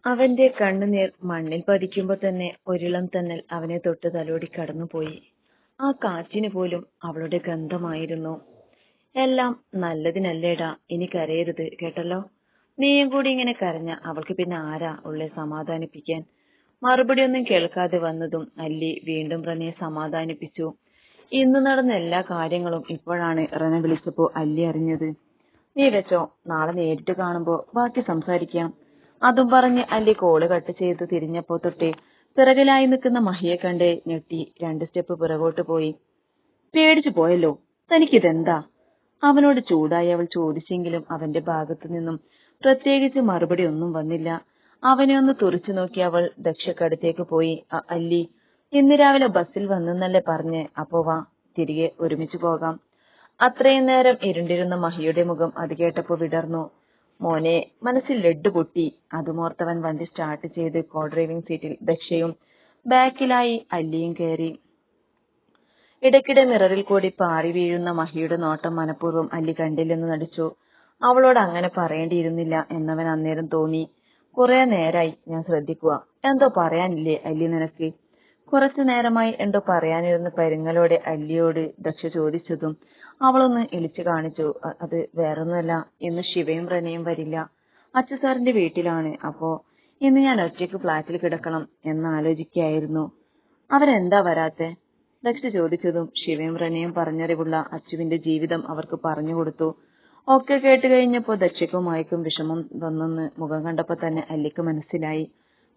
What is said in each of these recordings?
അവന്റെ കണ്ണുനീർ മണ്ണിൽ പതിക്കുമ്പോ തന്നെ ഒരിളം തന്നൽ അവനെ തൊട്ട് തലോടി കടന്നുപോയി. ആ കാറ്റിന് പോലും അവളുടെ ഗന്ധമായിരുന്നു. എല്ലാം നല്ലതിനല്ലേടാ, ഇനി കരയരുത് കേട്ടല്ലോ. നീയും കൂടി ഇങ്ങനെ കരഞ്ഞ അവൾക്ക് പിന്നെ ആരാ ഉള്ളെ സമാധാനിപ്പിക്കാൻ? മറുപടി ഒന്നും കേൾക്കാതെ വന്നതും അല്ലി വീണ്ടും റനയെ സമാധാനിപ്പിച്ചു. ഇന്ന് നടന്ന എല്ലാ കാര്യങ്ങളും ഇപ്പോഴാണ് റന വിളിച്ചപ്പോ അല്ലി അറിഞ്ഞത്. നീ വെച്ചോ, നാളെ നേരിട്ട് കാണുമ്പോ ബാക്കി സംസാരിക്കാം. അതും പറഞ്ഞ് അല്ലി കോള് കട്ട് ചെയ്ത് തിരിഞ്ഞപ്പോ തൊട്ടേ പിറകിലായി നിൽക്കുന്ന മഹിയെ കണ്ട് ഞെട്ടി 2 സ്റ്റെപ്പ് പിറകോട്ട് പോയി. പേടിച്ചു പോയല്ലോ, തനിക്കിതെന്താ? അവനോട് ചൂടായി അവൾ ചോദിച്ചെങ്കിലും അവന്റെ ഭാഗത്തു നിന്നും പ്രത്യേകിച്ച് മറുപടി ഒന്നും വന്നില്ല. അവനെ ഒന്ന് തുറിച്ചു നോക്കി അവൾ ദക്ഷക്കടുത്തേക്ക് പോയി. അല്ലി, ഇന്ന് രാവിലെ ബസ്സിൽ വന്നെന്നല്ലേ പറഞ്ഞ്, അപ്പോ വാ, തിരികെ ഒരുമിച്ച് പോകാം. അത്രയും നേരം ഇരുണ്ടിരുന്ന മഹിയുടെ മുഖം അത് കേട്ടപ്പോ വിടർന്നു. മോനെ, മനസ്സിൽ ലഡ്ഡു പൊട്ടി. അതുമോർത്തവൻ വണ്ടി സ്റ്റാർട്ട് ചെയ്ത് കോ ഡ്രൈവിംഗ് സീറ്റിൽ ദക്ഷയും ബാക്കിലായി അല്ലിയും കയറി. ഇടയ്ക്കിടെ മിററിൽ കൂടി പാറി വീഴുന്ന മഹിയുടെ നോട്ടം മനഃപൂർവ്വം അല്ലി കണ്ടില്ലെന്ന് നടിച്ചു. അവളോട് അങ്ങനെ പറയേണ്ടിയിരുന്നില്ല എന്നവൻ അന്നേരം തോന്നി. കുറെ നേരായി ഞാൻ ശ്രദ്ധിക്കുക. എന്തോ പറയാനില്ലേ അല്ലി നിനക്ക്? കുറച്ചു നേരമായി എന്തോ പറയാനിരുന്ന പരുങ്ങലോടെ അല്ലിയോട് ദക്ഷ ചോദിച്ചതും അവളൊന്ന് ഇളിച്ചു കാണിച്ചു. അത് വേറൊന്നുമല്ല, ഇന്ന് ശിവയും റനയും വരില്ല. അച്ചുസാറിന്റെ വീട്ടിലാണ്. അപ്പോ ഇന്ന് ഞാൻ ഒറ്റയ്ക്ക് ഫ്ലാറ്റിൽ കിടക്കണം എന്നാലോചിക്കായിരുന്നു. അവരെന്താ വരാത്തെ? ദക്ഷ ചോദിച്ചതും ശിവയും റനയും പറഞ്ഞറിവുള്ള അച്ചുവിന്റെ ജീവിതം അവർക്ക് പറഞ്ഞു കൊടുത്തു. ഒക്കെ കേട്ട് കഴിഞ്ഞപ്പോ ദക്ഷയ്ക്കും മായ്ക്കും വിഷമം വന്നെന്ന് മുഖം കണ്ടപ്പോ തന്നെ അല്ലിക്ക് മനസ്സിലായി.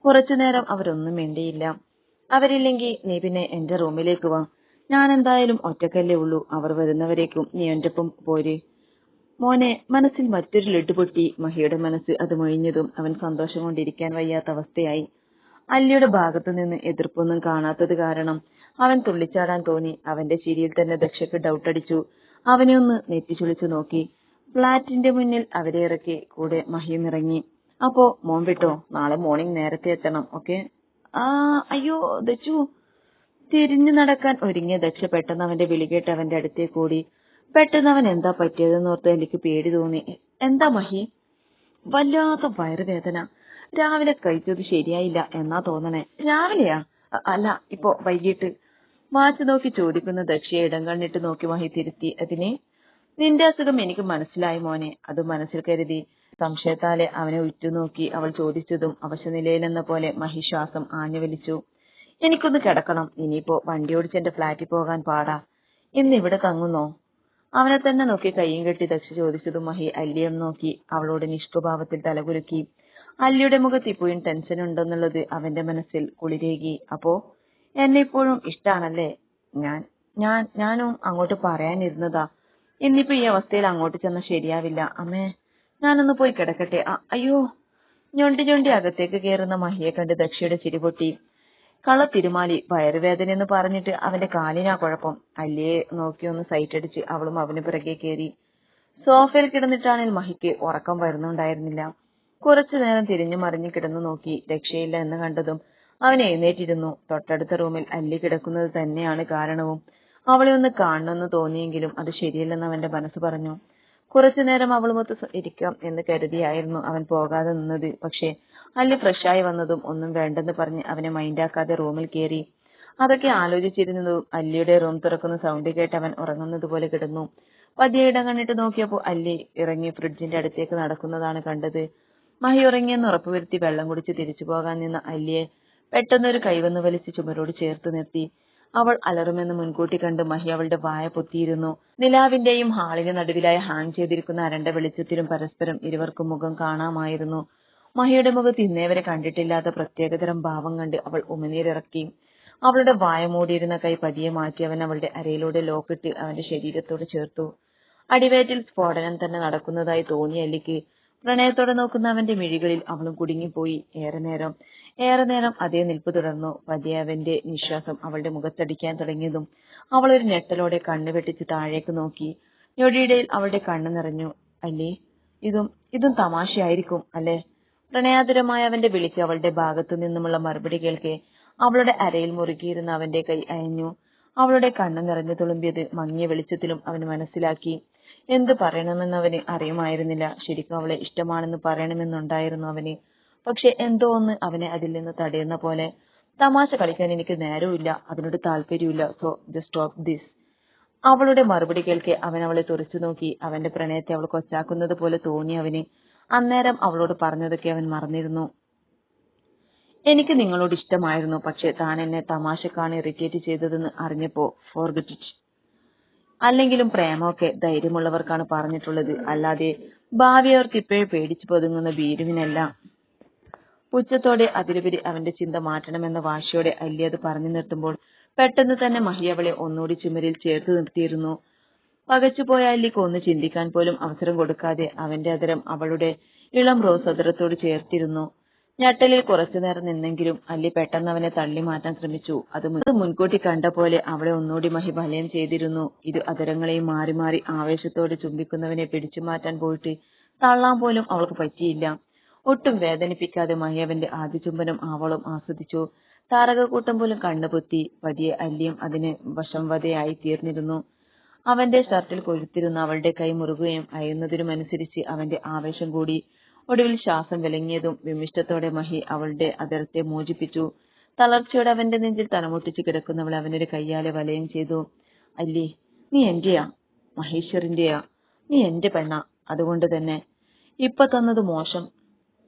കുറച്ചു നേരം അവരൊന്നും മിണ്ടിയില്ല. അവരില്ലെങ്കിൽ നീ പിന്നെ എന്റെ റൂമിലേക്ക് വാ. ഞാൻ എന്തായാലും ഒറ്റക്കല്ലേ ഉള്ളൂ. അവർ വരുന്നവരേക്കും നീ എന്റെ ഒപ്പം പോര്. മോനെ, മനസ്സിൽ മറ്റൊരു ലഡ്ഡു പൊട്ടി. മഹിയുടെ മനസ്സ് അത് മൊഴിഞ്ഞതും അവൻ സന്തോഷം കൊണ്ടിരിക്കാൻ വയ്യാത്ത അവസ്ഥയായി. അല്ലിയുടെ ഭാഗത്തു നിന്ന് എതിർപ്പൊന്നും കാണാത്തത് കാരണം അവൻ തുള്ളിച്ചാടാൻ തോന്നി. അവന്റെ ചിരിയിൽ തന്നെ ദക്ഷയ്ക്ക് ഡൗട്ടടിച്ചു. അവനെ ഒന്ന് നെറ്റിച്ചുളിച്ചു നോക്കി. ഫ്ലാറ്റിന്റെ മുന്നിൽ അവരെ ഇറക്കി കൂടെ മഹിയും ഇറങ്ങി. അപ്പോ മോൻ വിട്ടോ, നാളെ മോർണിംഗ് നേരത്തെ എത്തണം. ഓക്കെ? അയ്യോ ദച്ചു. തിരിഞ്ഞു നടക്കാൻ ഒരുങ്ങിയ ദക്ഷ പെട്ടെന്ന് അവന്റെ വിളി കേട്ട് അവന്റെ അടുത്തേക്ക് ഓടി. പെട്ടെന്ന് അവൻ എന്താ പറ്റിയതെന്നോർത്ത് എനിക്ക് പേടി തോന്നി. എന്താ മഹി? വല്ലാത്ത വയറുവേദന. രാവിലെ കഴിച്ചത് ശരിയായില്ല എന്നാ തോന്നണേ. രാവിലെയാ? അല്ല, ഇപ്പോ വൈകിട്ട്. വാച്ച് നോക്കി ചോദിക്കുന്ന ദക്ഷയെ ഇടം കണ്ണിട്ട് നോക്കി മഹി തിരുത്തി. അതിന് നിന്റെ അസുഖം എനിക്ക് മനസ്സിലായി മോനെ. അത് മനസ്സിൽ കരുതി സംശയത്താലെ അവനെ ഉറ്റുനോക്കി അവൾ ചോദിച്ചതും അവശനിലയിലെന്ന പോലെ മഹി ശ്വാസം ആഞ്ഞു വലിച്ചു. എനിക്കൊന്ന് കിടക്കണം. ഇനിയിപ്പോ വണ്ടി ഓടിച്ച് എന്റെ ഫ്ലാറ്റിൽ പോകാൻ പാടാ. ഇന്ന് ഇവിടെ തങ്ങുന്നോ? അവനെ തന്നെ നോക്കി കയ്യും കെട്ടി ദക്ഷ ചോദിച്ചതും മഹി അല്ലിയെ നോക്കി അവളോട് നിഷ്പ്രഭാവത്തിൽ തലകുലുക്കി. അല്ലിയുടെ മുഖത്ത് ഇപ്പോഴും ടെൻഷൻ ഉണ്ടെന്നുള്ളത് അവന്റെ മനസ്സിൽ കുളിരേകി. അപ്പോ എന്നെ ഇപ്പോഴും ഇഷ്ടാണല്ലേ? ഞാനും അങ്ങോട്ട് പറയാനിരുന്നതാ. ഇന്നിപ്പോ ഈ അവസ്ഥയിൽ അങ്ങോട്ട് ചെന്ന ശരിയാവില്ല. അമ്മേ, ഞാനൊന്ന് പോയി കിടക്കട്ടെ. അയ്യോ. ഞൊണ്ടി അകത്തേക്ക് കയറുന്ന മഹിയെ കണ്ട് ദക്ഷയുടെ ചിരി പൊട്ടി. കള തിരുമാലി, വയറുവേദന എന്ന് പറഞ്ഞിട്ട് അവന്റെ കാലിനാ കുഴപ്പം. അല്ലിയെ നോക്കി ഒന്ന് സൈറ്റ് അടിച്ച് അവളും അവന് പിറകെ കയറി. സോഫയിൽ കിടന്നിട്ടാണെങ്കിൽ മഹിക്ക് ഉറക്കം വരുന്നുണ്ടായിരുന്നില്ല. കുറച്ചു നേരം തിരിഞ്ഞു മറിഞ്ഞു കിടന്നു നോക്കി. രക്ഷയില്ല എന്ന് കണ്ടതും അവൻ എഴുന്നേറ്റിരുന്നു. തൊട്ടടുത്ത റൂമിൽ അല്ലി കിടക്കുന്നത് തന്നെയാണ് കാരണവും. അവളെ ഒന്ന് കാണണമെന്ന് തോന്നിയെങ്കിലും അത് ശരിയല്ലെന്ന് അവന്റെ മനസ്സ് പറഞ്ഞു. കുറച്ചു നേരം അവളുമൊത്ത് ഇരിക്കാം എന്ന് കരുതിയായിരുന്നു അവൻ പോകാതെ നിന്നത്. പക്ഷേ അല്ലി ഫ്രഷായി വന്നതും ഒന്നും വേണ്ടെന്ന് പറഞ്ഞ് അവനെ മൈൻഡാക്കാതെ റൂമിൽ കയറി. അതൊക്കെ ആലോചിച്ചിരുന്നതും അല്ലിയുടെ റൂം തുറക്കുന്ന സൗണ്ട് കേട്ട് അവൻ ഉറങ്ങുന്നത് പോലെ കിടന്നു. പതിയെ ഇടം കണ്ടിട്ട് നോക്കിയപ്പോ അല്ലി ഇറങ്ങി ഫ്രിഡ്ജിന്റെ അടുത്തേക്ക് നടക്കുന്നതാണ് കണ്ടത്. മഹി ഉറങ്ങിയെന്ന് ഉറപ്പുവരുത്തി വെള്ളം കുടിച്ച് തിരിച്ചു പോകാൻ നിന്ന അല്ലിയെ പെട്ടെന്നൊരു കൈവന്ന് വലിച്ച് ചുമരോട് ചേർത്ത് നിർത്തി. അവൾ അലറുമെന്ന് മുൻകൂട്ടി കണ്ട് മഹി അവളുടെ വായ പൊത്തിയിരുന്നു. നിലാവിന്റെയും ഹാളിന് നടുവിലായി ഹാങ് ചെയ്തിരിക്കുന്ന അരണ്ട വെളിച്ചത്തിലും പരസ്പരം ഇരുവർക്കും മുഖം കാണാമായിരുന്നു. മഹിയുടെ മുഖത്ത് ഇന്നേവരെ കണ്ടിട്ടില്ലാത്ത പ്രത്യേകതരം ഭാവം കണ്ട് അവൾ ഉമിനീരിറക്കി. അവളുടെ വായ മൂടിയിരുന്ന കൈ പതിയെ മാറ്റി അവൻ അവളുടെ അരയിലൂടെ ലോക്കിട്ട് അവന്റെ ശരീരത്തോട് ചേർത്തു. അടിവയറ്റിൽ സ്ഫോടനം തന്നെ നടക്കുന്നതായി തോന്നിയ അല്ലിക്ക് പ്രണയത്തോടെ നോക്കുന്ന അവന്റെ മിഴികളിൽ അവളും കുടുങ്ങിപ്പോയി. ഏറെ നേരം അതേ നിൽപ്പ് തുടർന്നു. പതിയെ അവന്റെ നിശ്വാസം അവളുടെ മുഖത്തടിക്കാൻ തുടങ്ങിയതും അവൾ ഒരു ഞെട്ടലോടെ കണ്ണു വെട്ടിച്ച് താഴേക്ക് നോക്കി. ഞൊടിയിടയിൽ അവളുടെ കണ്ണ് നിറഞ്ഞു. അല്ലേ, ഇതും തമാശയായിരിക്കും അല്ലേ? പ്രണയാതുരമായ അവന്റെ വിളിക്ക് അവളുടെ ഭാഗത്തു നിന്നുമുള്ള മറുപടി കേൾക്കെ അവളുടെ അരയിൽ മുറുകിയിരുന്ന അവന്റെ കൈ അയഞ്ഞു. അവളുടെ കണ്ണ് നിറഞ്ഞു തുളുമ്പിയത് മങ്ങിയ വെളിച്ചത്തിലും അവന് മനസ്സിലാക്കി. എന്ത് പറയണമെന്ന് അവന് അറിയുമായിരുന്നില്ല. ശരിക്കും അവളെ ഇഷ്ടമാണെന്ന് പറയണമെന്നുണ്ടായിരുന്നു അവന്. പക്ഷെ എന്തോ ഒന്ന് അവനെ അതിൽ നിന്ന് തടയുന്ന പോലെ. തമാശ കളിക്കാൻ എനിക്ക് നേരവുമില്ല, അതിനോട് താല്പര്യമില്ല, സോ ജസ്റ്റ് സ്റ്റോപ്പ് ദിസ്. അവളുടെ മറുപടി കേൾക്കെ അവൻ അവളെ തുറച്ചു നോക്കി. അവന്റെ പ്രണയത്തെ അവൾ കൊച്ചാക്കുന്നത് പോലെ തോന്നി അവന്. അന്നേരം അവളോട് പറഞ്ഞതൊക്കെ അവൻ മറന്നിരുന്നു. എനിക്ക് നിങ്ങളോട് ഇഷ്ടമായിരുന്നു, പക്ഷെ താൻ എന്നെ തമാശക്കാണ് ഇറിറ്റേറ്റ് ചെയ്തതെന്ന് അറിഞ്ഞപ്പോ ഫോർഗെറ്റ് ഇറ്റ്. അല്ലെങ്കിലും പ്രേമമൊക്കെ ധൈര്യമുള്ളവർക്കാണ് പറഞ്ഞിട്ടുള്ളത്, അല്ലാതെ ഭാവിയവർക്ക് ഇപ്പോഴേ പേടിച്ചു പതുങ്ങുന്ന ഭീരുവിനല്ല. പുച്ഛത്തോടെ അതിലുപരി അവന്റെ ചിന്ത മാറ്റണമെന്ന വാശിയോടെ അല്ലി അത് പറഞ്ഞു നിർത്തുമ്പോൾ പെട്ടെന്ന് തന്നെ മഹി അവളെ ഒന്നുകൂടി ചുമരിൽ ചേർത്ത് നിർത്തിയിരുന്നു. പകച്ചുപോയ അല്ലിക്ക് ഒന്ന് ചിന്തിക്കാൻ പോലും അവസരം കൊടുക്കാതെ അവന്റെ അതരം അവളുടെ ഇളം റോസ് അതരത്തോട് ചേർത്തിരുന്നു. ഞെട്ടലിൽ കുറച്ചുനേരം നിന്നെങ്കിലും അല്ലി പെട്ടെന്ന് അവനെ തള്ളി മാറ്റാൻ ശ്രമിച്ചു. അത് മുൻകൂട്ടി കണ്ട പോലെ അവളെ ഒന്നുകൂടി മഹി വലയം ചെയ്തിരുന്നു. ഇരു അതരങ്ങളെയും മാറി മാറി ആവേശത്തോടെ ചുംബിക്കുന്നവനെ പിടിച്ചു മാറ്റാൻ പോയിട്ട് തള്ളാൻ പോലും അവൾക്ക് പറ്റിയില്ല. ഒട്ടും വേദനിപ്പിക്കാതെ മഹി അവന്റെ ആദ്യ ചുംബനം അവളും ആസ്വദിച്ചു. താരകക്കൂട്ടം പോലും കണ്ണുപൊത്തി. പതിയെ അല്ലിയും അതിന് വശംവദയായി തീർന്നിരുന്നു. അവന്റെ ഷർട്ടിൽ കൊഴുത്തിരുന്ന അവളുടെ കൈ മുറുകുകയും അയയുന്നതിനുമനുസരിച്ച് അവന്റെ ആവേശം കൂടി. ഒടുവിൽ ശ്വാസം വിലങ്ങിയതും വിമിഷ്ടത്തോടെ മഹി അവളുടെ അതരത്തെ മോചിപ്പിച്ചു. തളർച്ചയോടെ അവന്റെ നെഞ്ചിൽ തലമുട്ടിച്ച് കിടക്കുന്നവളെ അവനൊരു കയ്യാലെ വലയം ചെയ്തു. അല്ലി, നീ എന്റെയാ, മഹേശ്വറിന്റെയാ. നീ എന്റെ പെണ്ണ. അതുകൊണ്ട് തന്നെ ഇപ്പൊ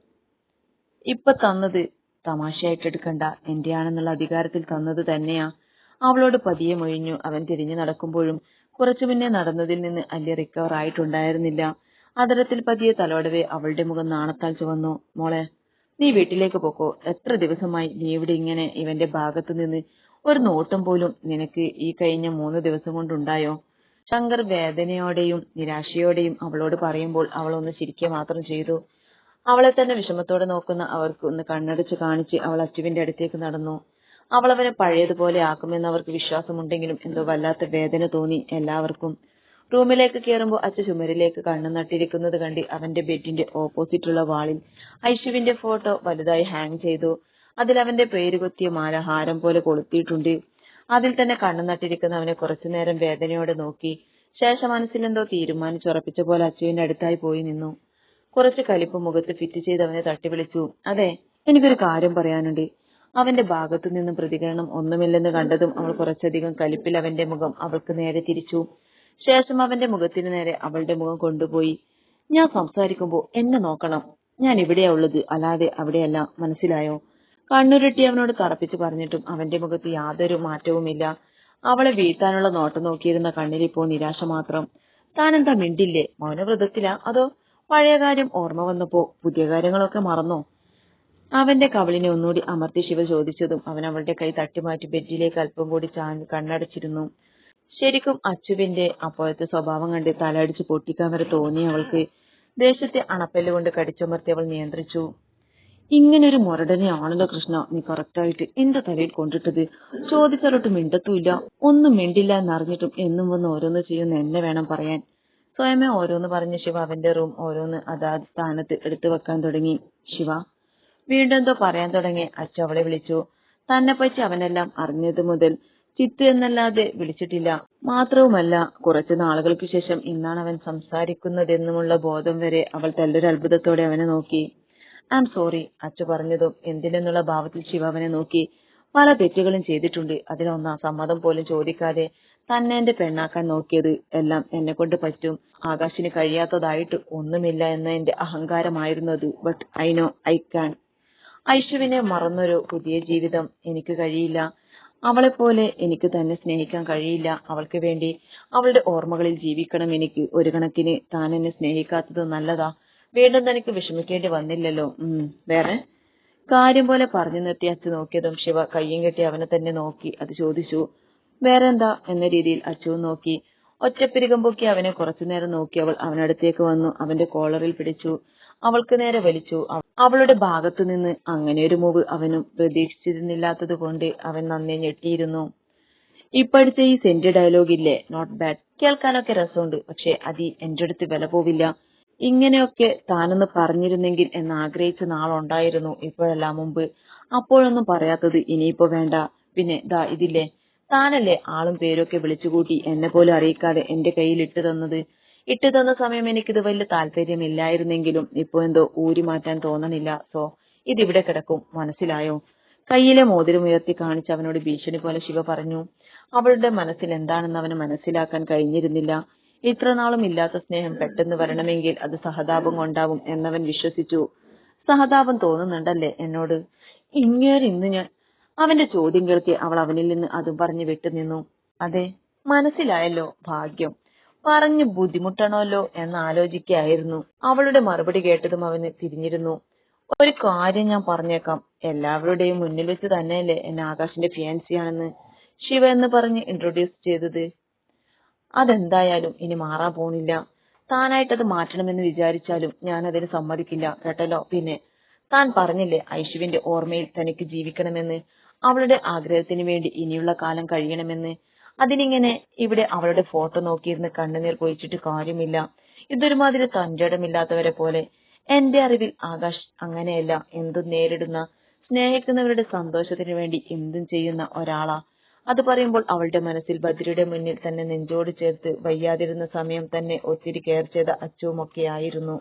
തന്നത് തമാശയായിട്ടെടുക്കണ്ട, എന്റെയാണെന്നുള്ള അധികാരത്തിൽ തന്നത് തന്നെയാ. അവളോട് പതിയെ മൊഴിഞ്ഞു. അവൻ തിരിഞ്ഞു നടക്കുമ്പോഴും കുറച്ചു മുന്നേ നടന്നതിൽ നിന്ന് അല്ലി റിക്കവർ ആയിട്ടുണ്ടായിരുന്നില്ല. അതരത്തിൽ പതിയെ തലോടവേ അവളുടെ മുഖം നാണത്താൽ ചുവന്നു. മോളെ, നീ വീട്ടിലേക്ക് പോക്കോ. എത്ര ദിവസമായി നീ ഇവിടെ ഇങ്ങനെ? ഇവന്റെ ഭാഗത്തു നിന്ന് ഒരു നോട്ടം പോലും നിനക്ക് ഈ കഴിഞ്ഞ 3 ദിവസം കൊണ്ടുണ്ടായോ? ശങ്കർ വേദനയോടെയും നിരാശയോടെയും അവളോട് പറയുമ്പോൾ അവൾ ഒന്ന് ചിരിക്കുക മാത്രം ചെയ്തു. അവളെ തന്നെ വിഷമത്തോടെ നോക്കുന്ന അവർക്ക് ഒന്ന് കണ്ണടച്ച് കാണിച്ച് അവൾ അച്ചുവിന്റെ അടുത്തേക്ക് നടന്നു. അവൾ അവനെ പഴയതുപോലെ ആക്കുമെന്ന് അവർക്ക് വിശ്വാസമുണ്ടെങ്കിലും എന്തോ വല്ലാത്ത വേദന തോന്നി എല്ലാവർക്കും. റൂമിലേക്ക് കയറുമ്പോൾ അച്ചു ചുമരിലേക്ക് കണ്ണു നട്ടിരിക്കുന്നത് കണ്ട് അവന്റെ ബെഡിന്റെ ഓപ്പോസിറ്റുള്ള വാളിൽ ഐശുവിന്റെ ഫോട്ടോ വലുതായി ഹാങ് ചെയ്തു. അതിൽ അവന്റെ പേര് കൊത്തിയ മാല ഹാരം പോലെ കൊളുത്തിയിട്ടുണ്ട്. അതിൽ തന്നെ കണ്ണു നട്ടിരിക്കുന്ന അവനെ കുറച്ചുനേരം വേദനയോടെ നോക്കി. ശേഷം മനസ്സിലെന്തോ തീരുമാനിച്ചുറപ്പിച്ച പോലെ അച്ചുവിന്റെ അടുത്തായി പോയി നിന്നു. കുറച്ച് കലിപ്പ് മുഖത്ത് ഫിറ്റ് ചെയ്ത് അവനെ തട്ടി വിളിച്ചു. അതെ, എനിക്കൊരു കാര്യം പറയാനുണ്ട്. അവന്റെ ഭാഗത്തു നിന്നും പ്രതികരണം ഒന്നുമില്ലെന്ന് കണ്ടതും അവൾ കുറച്ചധികം കലിപ്പിൽ അവന്റെ മുഖം അവൾക്ക് നേരെ തിരിച്ചു. ശേഷം അവന്റെ മുഖത്തിന് നേരെ അവളുടെ മുഖം കൊണ്ടുപോയി. ഞാൻ സംസാരിക്കുമ്പോ എന്നെ നോക്കണം. ഞാൻ ഇവിടെയാ ഉള്ളത്, അല്ലാതെ അവിടെയല്ല, മനസ്സിലായോ? കണ്ണുരുട്ടി അവനോട് തറപ്പിച്ച് പറഞ്ഞിട്ടും അവന്റെ മുഖത്ത് യാതൊരു മാറ്റവുമില്ല. അവളെ വീഴ്ത്താനുള്ള നോട്ടം നോക്കിയിരുന്ന കണ്ണിലിപ്പോ നിരാശ മാത്രം. താനെന്താ മിണ്ടില്ലേ? മൗനവ്രതത്തിലാ? അതോ പഴയ കാര്യം ഓർമ്മ വന്നപ്പോ പുതിയ കാര്യങ്ങളൊക്കെ മറന്നോ? അവന്റെ കവിളിനെ ഒന്നുകൂടി അമർത്തി ശിവ ചോദിച്ചതും അവൻ അവളുടെ കൈ തട്ടിമാറ്റി ബെഡിലേക്ക് അല്പം കൂടി ചാഞ്ഞ് കണ്ണടച്ചിരുന്നു. ശരിക്കും അച്ചുവിന്റെ അപ്പോഴത്തെ സ്വഭാവം കണ്ട് തലയടിച്ച് പൊട്ടിക്കാൻ വരെ തോന്നി അവൾക്ക്. ദേഷ്യത്തെ അണപ്പല്ലുകൊണ്ട് കടിച്ചമർത്തി അവൾ നിയന്ത്രിച്ചു. ഇങ്ങനൊരു മുരടനെ ആണല്ലോ കൃഷ്ണ നീ കറക്റ്റായിട്ട് എന്റെ തലയിൽ കൊണ്ടിട്ടത്. ചോദിച്ചാലോട്ട് മിണ്ടത്തുമില്ല, ഒന്നും മിണ്ടില്ല എന്നറിഞ്ഞിട്ടും എന്നും വന്ന് ഓരോന്ന് ചെയ്യുന്ന എന്നെ വേണം പറയാൻ. സ്വയമേ ഓരോന്ന് പറഞ്ഞ് ശിവ അവന്റെ റൂം ഓരോന്ന് അതാത് സ്ഥാനത്ത് എടുത്തു വെക്കാൻ തുടങ്ങി. ശിവ വീണ്ടും എന്തോ പറയാൻ തുടങ്ങി അച്ചു അവളെ വിളിച്ചു. തന്നെ പറ്റി അവനെല്ലാം അറിഞ്ഞതു മുതൽ ചിത്തു എന്നല്ലാതെ വിളിച്ചിട്ടില്ല. മാത്രവുമല്ല കുറച്ചു നാളുകൾക്ക് ശേഷം ഇന്നാണ് അവൻ സംസാരിക്കുന്നതെന്നുമുള്ള ബോധം വരെ അവൾ തെല്ലൊരു അത്ഭുതത്തോടെ അവനെ നോക്കി. ഐ ആം സോറി, അച്ചു പറഞ്ഞതും എന്തിനെന്നുള്ള ഭാവത്തിൽ ശിവ അവനെ നോക്കി. പല തെറ്റുകളും ചെയ്തിട്ടുണ്ട്, അതിലൊന്നാ സമ്മതം പോലും ചോദിക്കാതെ തന്നെ എന്റെ പെണ്ണാക്കാൻ നോക്കിയത്. എല്ലാം എന്നെ കൊണ്ട് പറ്റും, ആകാശിന് കഴിയാത്തതായിട്ട് ഒന്നുമില്ല എന്ന എന്റെ അഹങ്കാരമായിരുന്നു അത്. But I know I can. ഐശുവിനെ മറന്നൊരു പുതിയ ജീവിതം എനിക്ക് കഴിയില്ല. അവളെപ്പോലെ എനിക്ക് തന്നെ സ്നേഹിക്കാൻ കഴിയില്ല. അവൾക്ക് വേണ്ടി അവളുടെ ഓർമ്മകളിൽ ജീവിക്കണം എനിക്ക്. ഒരു കണക്കിന് താൻ എന്നെ സ്നേഹിക്കാത്തത് നല്ലതാ. വീണ്ടും തനിക്ക് വിഷമിക്കേണ്ടി വന്നില്ലല്ലോ. വേറെ കാര്യം പോലെ പറഞ്ഞു നിർത്തി അച്ചു നോക്കിയതും ശിവ കയ്യും കെട്ടി അവനെ തന്നെ നോക്കി അത് ചോദിച്ചു. വേറെന്താ എന്ന രീതിയിൽ അച്ചുവും നോക്കി. ഒറ്റപ്പിരികം പൊക്കി അവനെ കുറച്ചുനേരം നോക്കി അവൾ അവനടുത്തേക്ക് വന്നു. അവന്റെ കോളറിൽ പിടിച്ചു അവൾക്ക് നേരെ വലിച്ചു. അവളുടെ ഭാഗത്തു നിന്ന് അങ്ങനെയൊരു മൂവ് അവനും പ്രതീക്ഷിച്ചിരുന്നില്ലാത്തത് കൊണ്ട് അവൻ നന്നേ ഞെട്ടിയിരുന്നു. ഇപ്പോഴത്തെ ഈ സെന്റ് ഡയലോഗ് ഇല്ലേ, നോട്ട് ബാഡ്, കേൾക്കാനൊക്കെ രസമുണ്ട്, പക്ഷെ അതി എന്റെ അടുത്ത് വില പോവില്ല. ഇങ്ങനെയൊക്കെ താനൊന്ന് പറഞ്ഞിരുന്നെങ്കിൽ എന്ന് ആഗ്രഹിച്ച നാളുണ്ടായിരുന്നു ഇപ്പോഴല്ല മുമ്പ്. അപ്പോഴൊന്നും പറയാത്തത് ഇനിയിപ്പോ വേണ്ട. പിന്നെ ദാ ഇതില്ലേ, താനല്ലേ ആളും പേരൊക്കെ വിളിച്ചുകൂട്ടി എന്നെ പോലും അറിയിക്കാതെ എന്റെ കയ്യിൽ ഇട്ടു തന്ന സമയം എനിക്കിത് വലിയ താല്പര്യമില്ലായിരുന്നെങ്കിലും ഇപ്പൊ എന്തോ ഊരി മാറ്റാൻ തോന്നണില്ല. സോ ഇതിവിടെ കിടക്കും, മനസ്സിലായോ? കയ്യിലെ മോതിരം ഉയർത്തി കാണിച്ച് അവനോട് ഭീഷണി പോലെ ശിവ പറഞ്ഞു. അവളുടെ മനസ്സിൽ എന്താണെന്ന് അവന് മനസ്സിലാക്കാൻ കഴിഞ്ഞിരുന്നില്ല. ഇത്രനാളും ഇല്ലാത്ത സ്നേഹം പെട്ടെന്ന് വരണമെങ്കിൽ അത് സഹതാപം കൊണ്ടാവും എന്നവൻ വിശ്വസിച്ചു. സഹതാപം തോന്നുന്നുണ്ടല്ലേ എന്നോട്? ഇന്ന് ഞാൻ അവന്റെ ചോദ്യം കേൾക്കെ അവൾ അവനിൽ നിന്ന് അതും പറഞ്ഞു വിട്ടുനിന്നു. അതെ, മനസ്സിലായല്ലോ, ഭാഗ്യം. പറഞ്ഞു ബുദ്ധിമുട്ടണമല്ലോ എന്നാലോചിക്കായിരുന്നു. അവളുടെ മറുപടി കേട്ടതും അവന് തിരിഞ്ഞിരുന്നു. ഒരു കാര്യം ഞാൻ പറഞ്ഞേക്കാം, എല്ലാവരുടെയും മുന്നിൽ വെച്ച് തന്നെയല്ലേ എന്നെ ആകാശിന്റെ ഫിയാൻസിയാണെന്ന് ശിവ എന്ന് പറഞ്ഞ് ഇൻട്രൊഡ്യൂസ് ചെയ്തത്. അതെന്തായാലും ഇനി മാറാൻ പോണില്ല. താനായിട്ടത് മാറ്റണമെന്ന് വിചാരിച്ചാലും ഞാൻ അതിന് സമ്മതിക്കില്ല, കേട്ടല്ലോ. പിന്നെ താൻ പറഞ്ഞില്ലേ ഐശുവിന്റെ ഓർമ്മയിൽ തനിക്ക് ജീവിക്കണമെന്ന്, അവളുടെ ആഗ്രഹത്തിന് വേണ്ടി ഇനിയുള്ള കാലം കഴിയണമെന്ന്. അതിനിങ്ങനെ ഇവിടെ അവളുടെ ഫോട്ടോ നോക്കിയിരുന്ന് കണ്ണുനീർ പൊഴിച്ചിട്ട് കാര്യമില്ല. ഇതൊരുമാതിരി തന്റേടമില്ലാത്തവരെ പോലെ. എന്റെ അറിവിൽ ആകാശ് അങ്ങനെയല്ല. എന്തും നേരിടുന്ന, സ്നേഹിക്കുന്നവരുടെ സന്തോഷത്തിന് വേണ്ടി എന്തും ചെയ്യുന്ന ഒരാളാ. അത് പറയുമ്പോൾ അവളുടെ മനസ്സിൽ ബദ്രിയുടെ മുന്നിൽ തന്നെ നെഞ്ചോട് ചേർത്ത് വയ്യാതിരുന്ന സമയം തന്നെ ഒത്തിരി കെയർ ചെയ്ത അച്ചുവുമൊക്കെയായിരുന്നു.